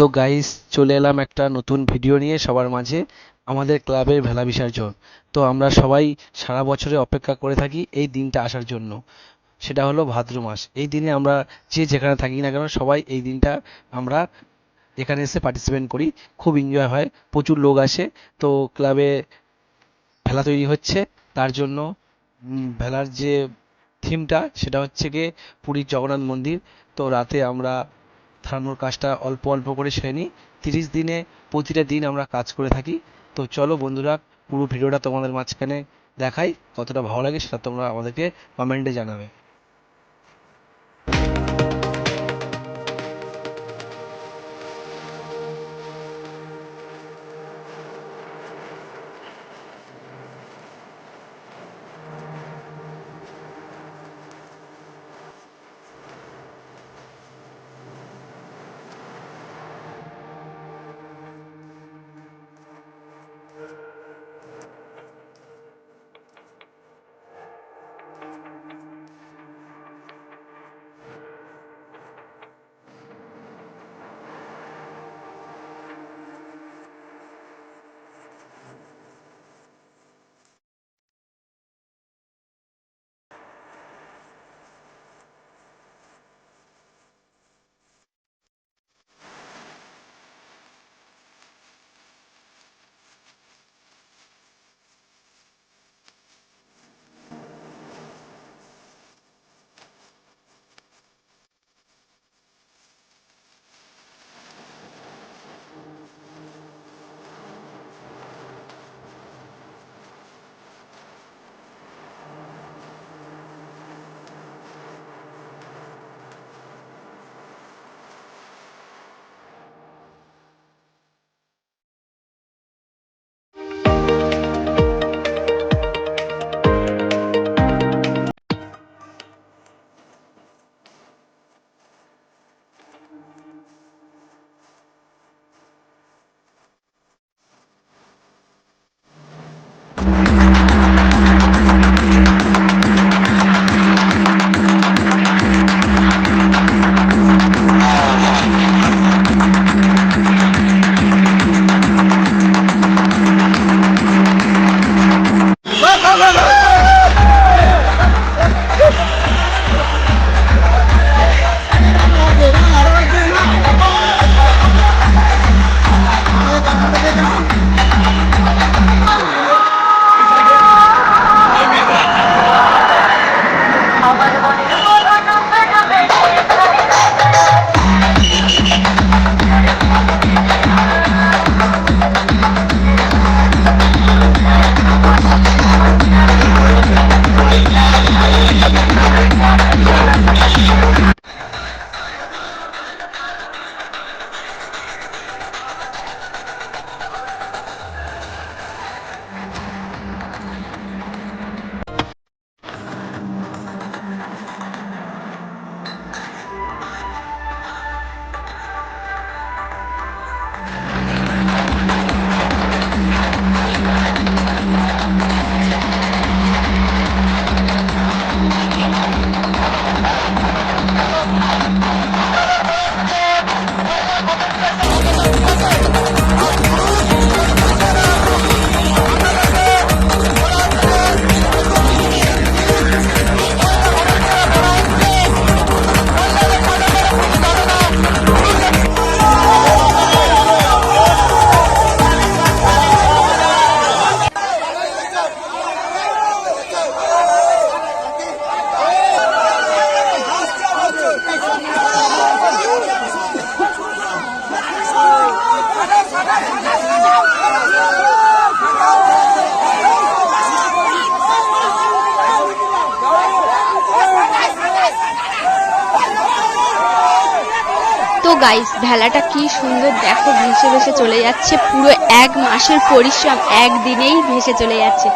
তো গাইস, চলে এলাম একটা নতুন ভিডিও নিয়ে সবার মাঝে। আমাদের ক্লাবের ভেলা বিসর্জন। তো আমরা সবাই সারা বছরে অপেক্ষা করে থাকি এই দিনটা আসার জন্য। সেটা হলো ভাদ্র মাস। এই দিনে আমরা যে যেখানে থাকি না কেন সবাই এই দিনটা আমরা এখানে এসে পার্টিসিপেট করি। খুব এনজয় হয়, প্রচুর লোক আসে। তো ক্লাবে ভেলা তৈরি হচ্ছে, তার জন্য ভেলার যে থিমটা সেটা হচ্ছে গিয়ে পুরীর জগন্নাথ মন্দির। তো রাতে আমরা থামানোর কাজটা অল্প অল্প করে সেরে নিই। 30 দিনে প্রতিটা দিন আমরা কাজ করে থাকি। তো চলো বন্ধুরা, পুরো ভিডিওটা তোমাদের মাঝখানে দেখাই। কতটা ভালো লাগে সেটা তোমরা আমাদেরকে কমেন্টে জানাবে। তো গাইস, ভেলাটা কি সুন্দর দেখো, ভেসে ভেসে চলে যাচ্ছে। পুরো 1 মাসের পরিশ্রম একদিনেই ভেসে চলে যাচ্ছে।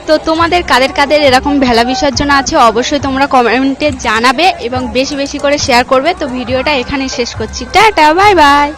তো তোমাদের কাদের কাদের এরকম ভেলা বিসর্জন আছে অবশ্যই তোমরা কমেন্টে জানাবে এবং বেশি বেশি করে শেয়ার করবে। তো ভিডিওটা এখানে শেষ করছি। Tata, bye bye.